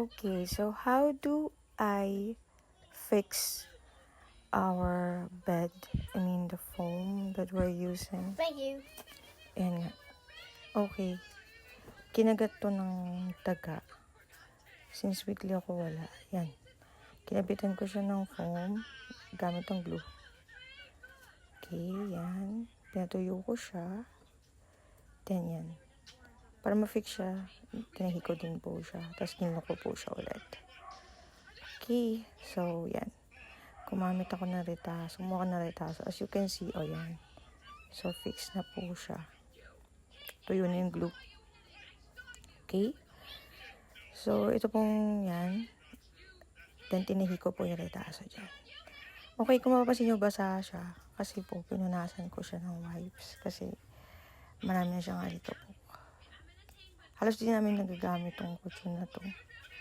Okay, so how do I fix our bed? I mean the foam that we're using. Thank you. Ayan nga. Okay. Kinagat to ng taga. Since weekly ako wala. Yan. Kinabitan ko siya ng foam gamit ng glue. Okay, yan. Pinatuyo ko siya. Then yan. Para ma-fix siya, tinahiko din po siya. Tapos ninuko po siya ulit. Okay, so yan. Gumamit ako ng retaso. Kumuha ng retaso. As you can see, yan. So, fix na po siya. Tuyo na yung glue. Okay? So, ito pong yan. Then, tinahiko po yung retaso dyan. Okay, kung mapapansin nyo, basa siya. Kasi po, pinunasan ko siya ng wipes. Kasi, marami na siyang alito po. Halos din namin nagagamit tong kutsyon na to.